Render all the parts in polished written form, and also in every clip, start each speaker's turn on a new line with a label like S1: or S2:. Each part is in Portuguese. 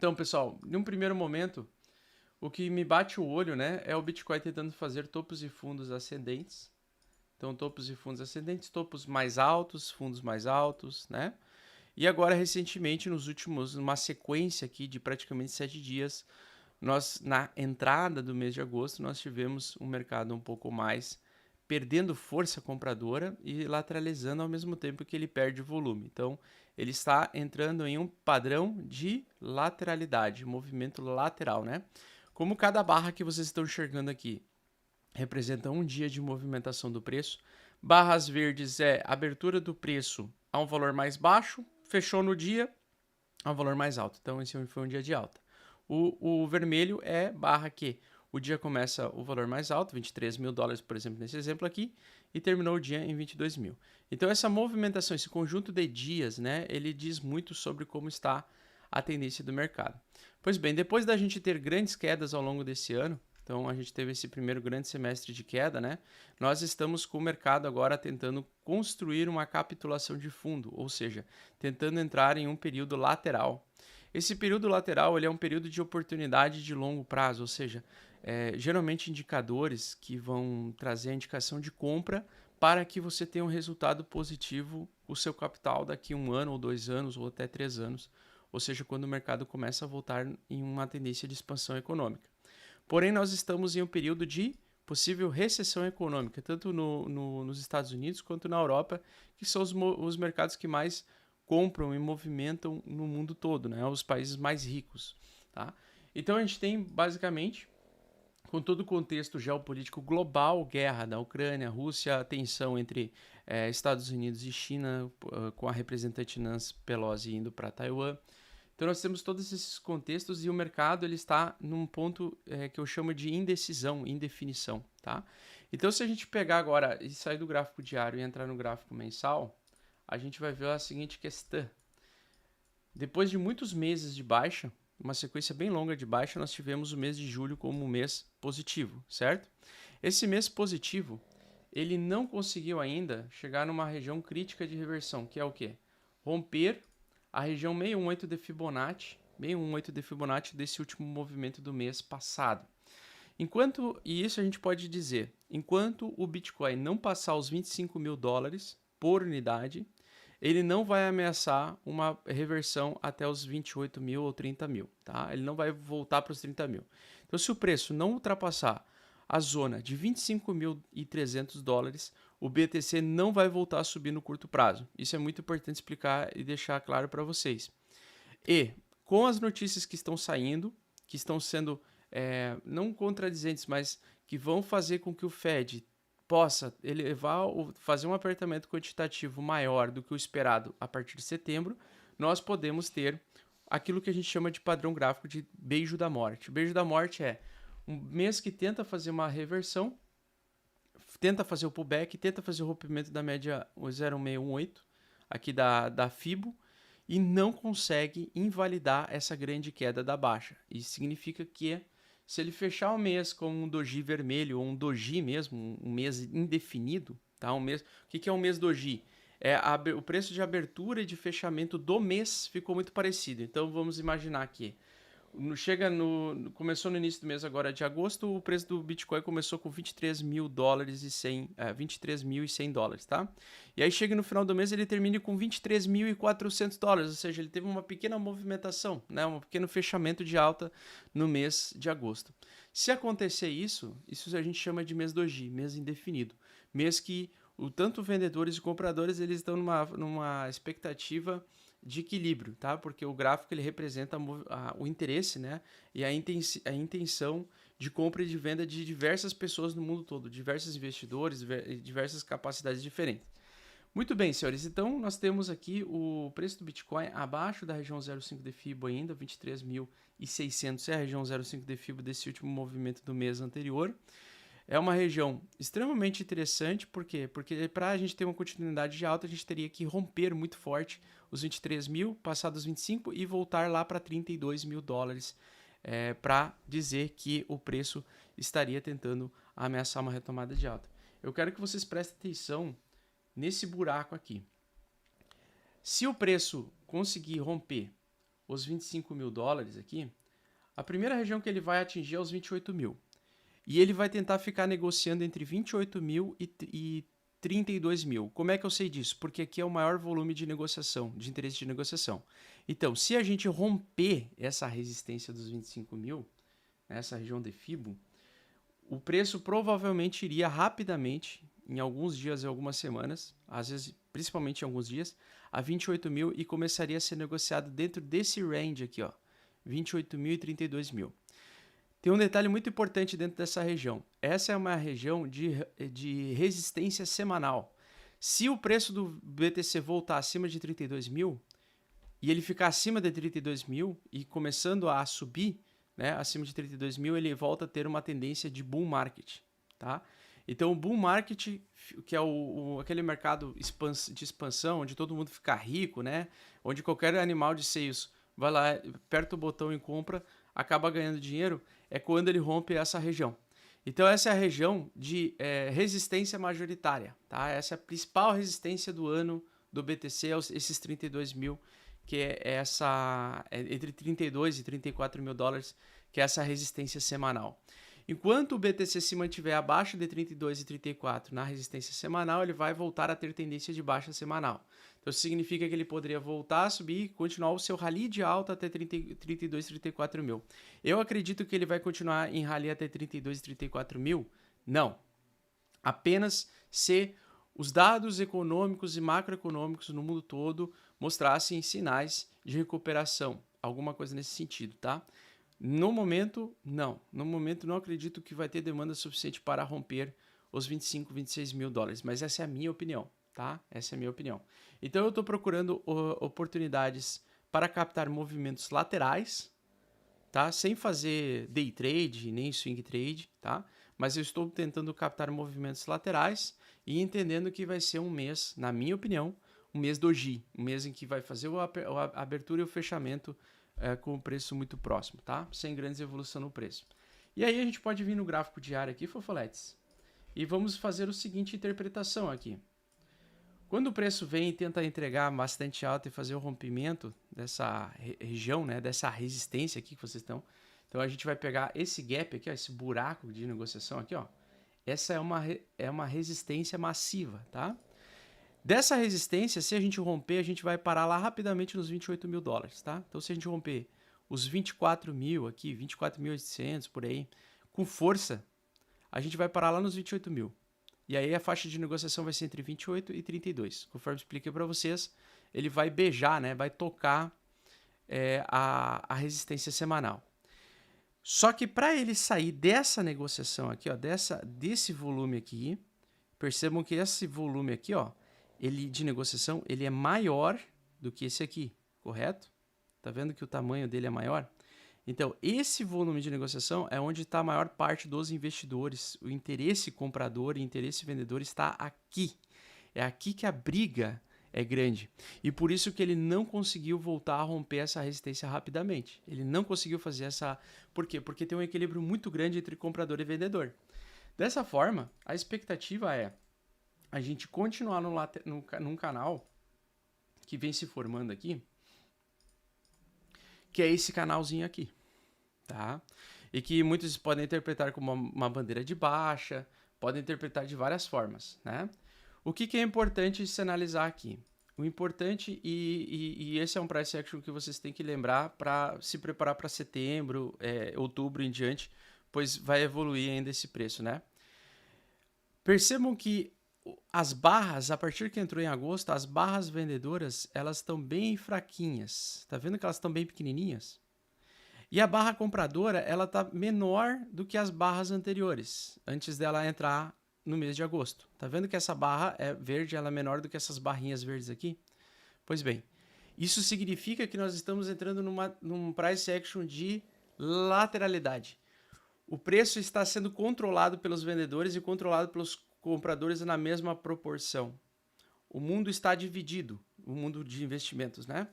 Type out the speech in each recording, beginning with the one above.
S1: Então, pessoal, num primeiro momento, o que me bate o olho, né, é o Bitcoin tentando fazer topos e fundos ascendentes. Então, topos e fundos ascendentes, topos mais altos, fundos mais altos, né? E agora, recentemente, nos últimos, uma sequência aqui de praticamente 7 dias, nós, na entrada do mês de agosto, nós tivemos um mercado um pouco mais perdendo força compradora e lateralizando ao mesmo tempo que ele perde volume. Então, ele está entrando em um padrão de lateralidade, movimento lateral, né? Como cada barra que vocês estão enxergando aqui representa um dia de movimentação do preço, barras verdes é abertura do preço a um valor mais baixo, fechou no dia a um valor mais alto. Então, esse foi um dia de alta. O vermelho é barra que o dia começa o valor mais alto, 23 mil dólares, por exemplo, nesse exemplo aqui, e terminou o dia em 22 mil. Então, essa movimentação, esse conjunto de dias, né, ele diz muito sobre como está a tendência do mercado. Pois bem, depois da gente ter grandes quedas ao longo desse ano, então a gente teve esse primeiro grande semestre de queda, né? Nós estamos com o mercado agora tentando construir uma capitulação de fundo, ou seja, tentando entrar em um período lateral. Esse período lateral ele é um período de oportunidade de longo prazo, ou seja, geralmente indicadores que vão trazer a indicação de compra para que você tenha um resultado positivo o seu capital daqui a 1 ano ou 2 anos ou até 3 anos, ou seja, quando o mercado começa a voltar em uma tendência de expansão econômica. Porém, nós estamos em um período de possível recessão econômica, tanto nos Estados Unidos quanto na Europa, que são os mercados que mais compram e movimentam no mundo todo, né? Os países mais ricos. Tá? Então, a gente tem basicamente, com todo o contexto geopolítico global, guerra da Ucrânia, Rússia, tensão entre Estados Unidos e China, com a representante Nancy Pelosi indo para Taiwan. Então nós temos todos esses contextos e o mercado ele está num ponto que eu chamo de indecisão, indefinição, tá? Então se a gente pegar agora e sair do gráfico diário e entrar no gráfico mensal, a gente vai ver a seguinte questão. Depois de muitos meses de baixa, uma sequência bem longa de baixa, nós tivemos o mês de julho como um mês positivo, certo? Esse mês positivo, ele não conseguiu ainda chegar numa região crítica de reversão, que é o quê? Romper a região 618 de Fibonacci, 618 de Fibonacci desse último movimento do mês passado. E isso a gente pode dizer, enquanto o Bitcoin não passar os 25 mil dólares por unidade, ele não vai ameaçar uma reversão até os 28 mil ou 30 mil, tá? Ele não vai voltar para os 30 mil. Então, se o preço não ultrapassar a zona de 25.300 dólares, o BTC não vai voltar a subir no curto prazo. Isso é muito importante explicar e deixar claro para vocês. E com as notícias que estão saindo, que estão sendo não contradizentes, mas que vão fazer com que o Fed possa fazer um apertamento quantitativo maior do que o esperado a partir de setembro, nós podemos ter aquilo que a gente chama de padrão gráfico de beijo da morte. O beijo da morte é um mês que tenta fazer uma reversão, tenta fazer o pullback, tenta fazer o rompimento da média 0,618 aqui da FIBO e não consegue invalidar essa grande queda da baixa. Isso significa que se ele fechar o mês com um doji vermelho ou um doji mesmo, um mês indefinido, tá? O que é um mês doji? O preço de abertura e de fechamento do mês ficou muito parecido. Então vamos imaginar que começou no início do mês agora de agosto, o preço do Bitcoin começou com 23 mil dólares e 23.100 dólares, tá? E aí chega no final do mês ele termina com 23.400 dólares, ou seja, ele teve uma pequena movimentação, né? Um pequeno fechamento de alta no mês de agosto. Se acontecer isso a gente chama de mês doji, mês indefinido, mês que tanto vendedores e compradores eles estão numa expectativa de equilíbrio, tá? Porque o gráfico ele representa o interesse, né? E a intenção de compra e de venda de diversas pessoas no mundo todo, diversos investidores, diversas capacidades diferentes. Muito bem, senhores. Então, nós temos aqui o preço do Bitcoin abaixo da região 0,5 de FIBO ainda, 23.600 é a região 0,5 de FIBO desse último movimento do mês anterior. É uma região extremamente interessante, por quê? Porque para a gente ter uma continuidade de alta, a gente teria que romper muito forte os 23 mil, passar dos 25 e voltar lá para 32 mil dólares para dizer que o preço estaria tentando ameaçar uma retomada de alta. Eu quero que vocês prestem atenção nesse buraco aqui. Se o preço conseguir romper os 25 mil dólares aqui, a primeira região que ele vai atingir é os 28 mil. E ele vai tentar ficar negociando entre 28 mil e 32 mil. Como é que eu sei disso? Porque aqui é o maior volume de negociação, de interesse de negociação. Então, se a gente romper essa resistência dos 25 mil, essa região de FIBO, o preço provavelmente iria rapidamente, em alguns dias e algumas semanas, às vezes principalmente em alguns dias, a 28 mil e começaria a ser negociado dentro desse range aqui, ó, 28 mil e 32 mil. Tem um detalhe muito importante dentro dessa região. Essa é uma região de resistência semanal. Se o preço do BTC voltar acima de 32 mil e ele ficar acima de 32 mil e começando a subir, né, acima de 32 mil, ele volta a ter uma tendência de bull market. Tá? Então, o bull market, que é aquele mercado de expansão, onde todo mundo fica rico, né, onde qualquer animal de seios vai lá, aperta o botão e compra, acaba ganhando dinheiro, é quando ele rompe essa região. Então, essa é a região de resistência majoritária. Tá? Essa é a principal resistência do ano do BTC, esses 32 mil, que entre 32 e 34 mil dólares, que é essa resistência semanal. Enquanto o BTC se mantiver abaixo de 32 e 34 na resistência semanal, ele vai voltar a ter tendência de baixa semanal. Então, isso significa que ele poderia voltar a subir e continuar o seu rally de alta até 32 e 34 mil. Eu acredito que ele vai continuar em rally até 32 e 34 mil? Não. Apenas se os dados econômicos e macroeconômicos no mundo todo mostrassem sinais de recuperação. Alguma coisa nesse sentido, tá? No momento, não. No momento, não acredito que vai ter demanda suficiente para romper os 25, 26 mil dólares. Mas essa é a minha opinião, tá? Essa é a minha opinião. Então, eu estou procurando oportunidades para captar movimentos laterais, tá? Sem fazer day trade, nem swing trade, tá? Mas eu estou tentando captar movimentos laterais e entendendo que vai ser um mês, na minha opinião, um mês doji. Um mês em que vai fazer a abertura e o fechamento com o preço muito próximo, tá? Sem grandes evolução no preço. E aí a gente pode vir no gráfico diário aqui, fofoletes, e vamos fazer o seguinte interpretação aqui. Quando o preço vem e tenta entregar bastante alta e fazer o rompimento dessa região, né, dessa resistência aqui que vocês estão, então a gente vai pegar esse gap aqui, ó, esse buraco de negociação aqui, ó. Essa é uma resistência massiva, tá? Dessa resistência, se a gente romper, a gente vai parar lá rapidamente nos 28 mil dólares, tá? Então, se a gente romper os 24 mil aqui, 24.800 por aí, com força, a gente vai parar lá nos 28 mil. E aí a faixa de negociação vai ser entre 28 e 32. Conforme expliquei para vocês, ele vai beijar, né? Vai tocar a resistência semanal. Só que para ele sair dessa negociação aqui, ó, desse volume aqui, percebam que esse volume aqui, ó, ele de negociação, ele é maior do que esse aqui, correto? Tá vendo que o tamanho dele é maior? Então, esse volume de negociação é onde está a maior parte dos investidores. O interesse comprador e interesse vendedor está aqui. É aqui que a briga é grande. E por isso que ele não conseguiu voltar a romper essa resistência rapidamente. Ele não conseguiu fazer essa... Por quê? Porque tem um equilíbrio muito grande entre comprador e vendedor. Dessa forma, a expectativa é a gente continuar num canal que vem se formando aqui, que é esse canalzinho aqui, tá? E que muitos podem interpretar como uma bandeira de baixa, podem interpretar de várias formas, né? O que é importante se analisar aqui? O importante, e esse é um price action que vocês têm que lembrar para se preparar para setembro, outubro em diante, pois vai evoluir ainda esse preço, né? Percebam que as barras, a partir que entrou em agosto, as barras vendedoras, elas estão bem fraquinhas. Tá vendo que elas estão bem pequenininhas? E a barra compradora, ela tá menor do que as barras anteriores, antes dela entrar no mês de agosto. Tá vendo que essa barra verde, ela é menor do que essas barrinhas verdes aqui? Pois bem, isso significa que nós estamos entrando num price action de lateralidade. O preço está sendo controlado pelos vendedores e controlado pelos compradores na mesma proporção. O mundo está dividido, o mundo de investimentos, né?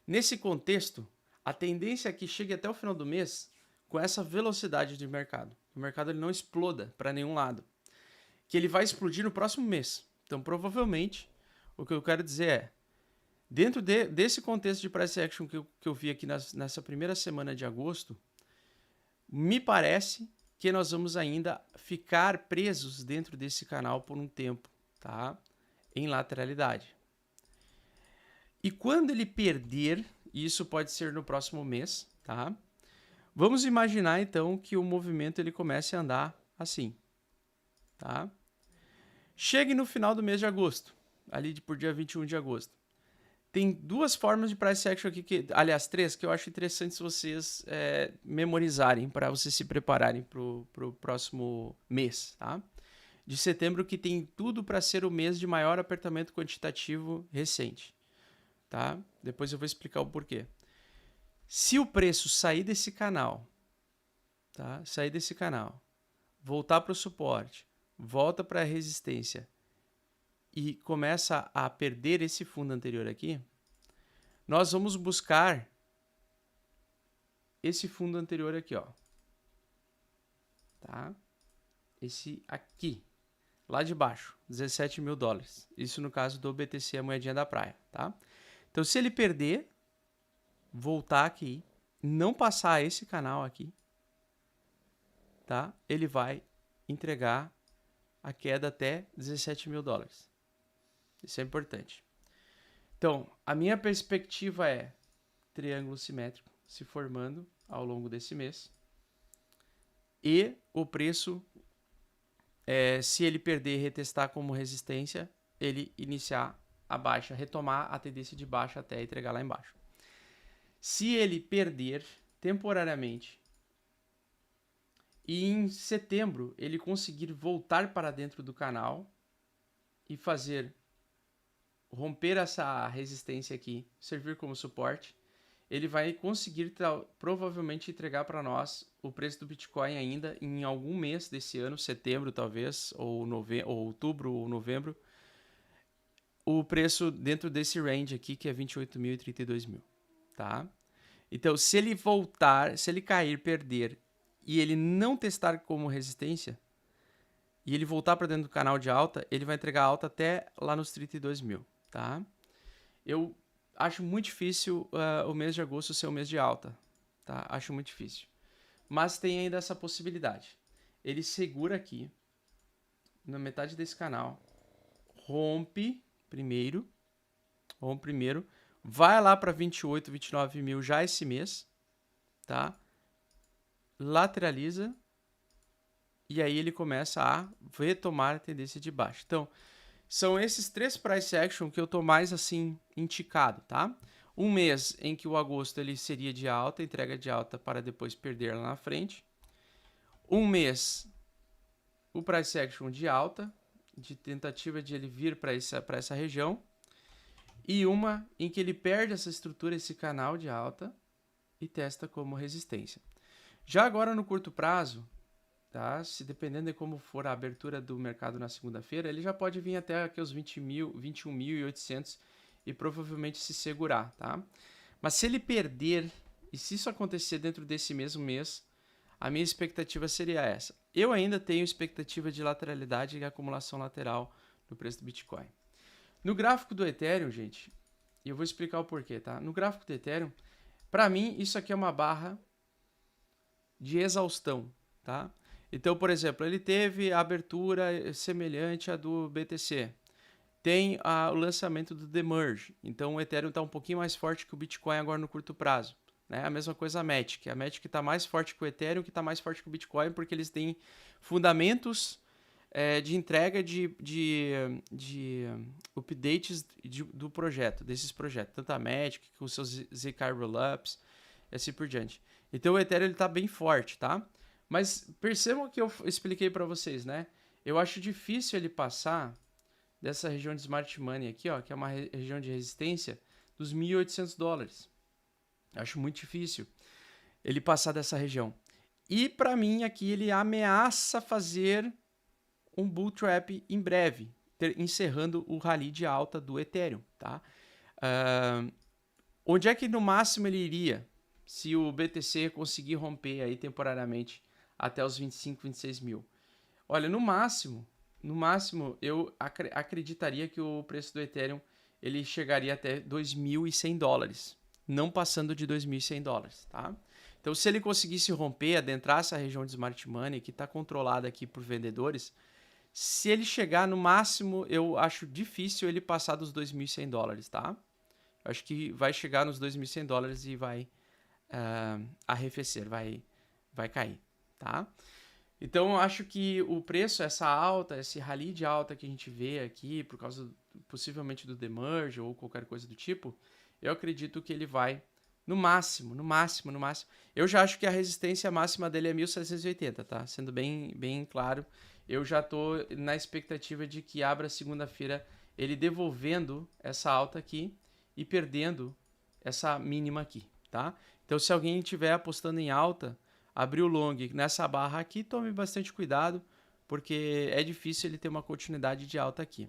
S1: Nesse contexto, a tendência é que chegue até o final do mês com essa velocidade de mercado. O mercado ele não exploda para nenhum lado. Que ele vai explodir no próximo mês. Então, provavelmente, o que eu quero dizer é, Dentro desse contexto de price action que eu vi aqui nessa primeira semana de agosto, me parece que nós vamos ainda ficar presos dentro desse canal por um tempo, tá? Em lateralidade. E quando ele perder, isso pode ser no próximo mês, tá? Vamos imaginar então que o movimento ele comece a andar assim, tá? Chegue no final do mês de agosto, ali por dia 21 de agosto. Tem duas formas de price action aqui, aliás, três, que eu acho interessantes vocês memorizarem para vocês se prepararem para o próximo mês, tá? De setembro, que tem tudo para ser o mês de maior apertamento quantitativo recente, tá? Depois eu vou explicar o porquê. Se o preço sair desse canal, tá? Sair desse canal, voltar para o suporte, volta para a resistência e começa a perder esse fundo anterior aqui, nós vamos buscar esse fundo anterior aqui, ó. Tá? Esse aqui, lá de baixo, 17 mil dólares. Isso no caso do BTC, a moedinha da praia, tá? Então, se ele perder, voltar aqui, não passar esse canal aqui, tá? Ele vai entregar a queda até 17 mil dólares. Isso é importante. Então, a minha perspectiva é triângulo simétrico se formando ao longo desse mês. E o preço, se ele perder e retestar como resistência, ele iniciar a baixa, retomar a tendência de baixa até entregar lá embaixo. Se ele perder temporariamente e em setembro ele conseguir voltar para dentro do canal e romper essa resistência aqui, servir como suporte, ele vai conseguir provavelmente entregar para nós o preço do Bitcoin ainda em algum mês desse ano, setembro talvez, ou outubro ou novembro, o preço dentro desse range aqui, que é 28 mil e 32 mil, tá? Então, se ele voltar, se ele cair, perder, e ele não testar como resistência, e ele voltar para dentro do canal de alta, ele vai entregar alta até lá nos 32 mil, tá? Eu acho muito difícil o mês de agosto ser um mês de alta, tá? Acho muito difícil. Mas tem ainda essa possibilidade. Ele segura aqui, na metade desse canal, rompe primeiro, vai lá para 28, 29 mil já esse mês, tá? Lateraliza, e aí ele começa a retomar a tendência de baixa. Então, são esses três price action que eu tô mais assim indicado, tá? Um mês em que o agosto ele seria de alta, entrega de alta para depois perder lá na frente. Um mês o price action de alta, de tentativa de ele vir para essa região. E uma em que ele perde essa estrutura, esse canal de alta e testa como resistência. Já agora no curto prazo, tá? Se dependendo de como for a abertura do mercado na segunda-feira, ele já pode vir até aqui os 21.800 e provavelmente se segurar, tá? Mas se ele perder, e se isso acontecer dentro desse mesmo mês, a minha expectativa seria essa. Eu ainda tenho expectativa de lateralidade e acumulação lateral no preço do Bitcoin. No gráfico do Ethereum, gente, e eu vou explicar o porquê, tá? No gráfico do Ethereum, para mim, isso aqui é uma barra de exaustão, tá? Então, por exemplo, ele teve a abertura semelhante à do BTC. Tem o lançamento do Demerge. Então, o Ethereum está um pouquinho mais forte que o Bitcoin agora no curto prazo. Né? A mesma coisa a Matic. A Matic está mais forte que o Ethereum, que está mais forte que o Bitcoin, porque eles têm fundamentos de entrega de updates do projeto, desses projetos. Tanto a Matic, com seus ZK Rollups, e assim por diante. Então, o Ethereum está bem forte, tá? Mas percebam o que eu expliquei para vocês, né? Eu acho difícil ele passar dessa região de Smart Money aqui, ó, que é uma região de resistência dos 1.800 dólares. Eu acho muito difícil ele passar dessa região. E para mim aqui ele ameaça fazer um bull trap em breve, encerrando o rally de alta do Ethereum, tá? Onde é que no máximo ele iria se o BTC conseguir romper aí temporariamente até os 25, 26 mil? Olha, no máximo, eu acreditaria que o preço do Ethereum ele chegaria até 2.100 dólares, não passando de 2.100 dólares, tá? Então, se ele conseguisse romper, adentrar essa região de Smart Money, que está controlada aqui por vendedores, se ele chegar no máximo, eu acho difícil ele passar dos 2.100 dólares, tá? Eu acho que vai chegar nos 2.100 dólares e vai arrefecer, vai cair, tá? Então, eu acho que o preço, essa alta, esse rally de alta que a gente vê aqui, por causa possivelmente do demerge ou qualquer coisa do tipo, eu acredito que ele vai no máximo. Eu já acho que a resistência máxima dele é 1.780, tá? Sendo bem claro, eu já tô na expectativa de que abra segunda-feira ele devolvendo essa alta aqui e perdendo essa mínima aqui, tá? Então, se alguém estiver apostando em alta, abrir o long nessa barra aqui, tome bastante cuidado, porque é difícil ele ter uma continuidade de alta aqui.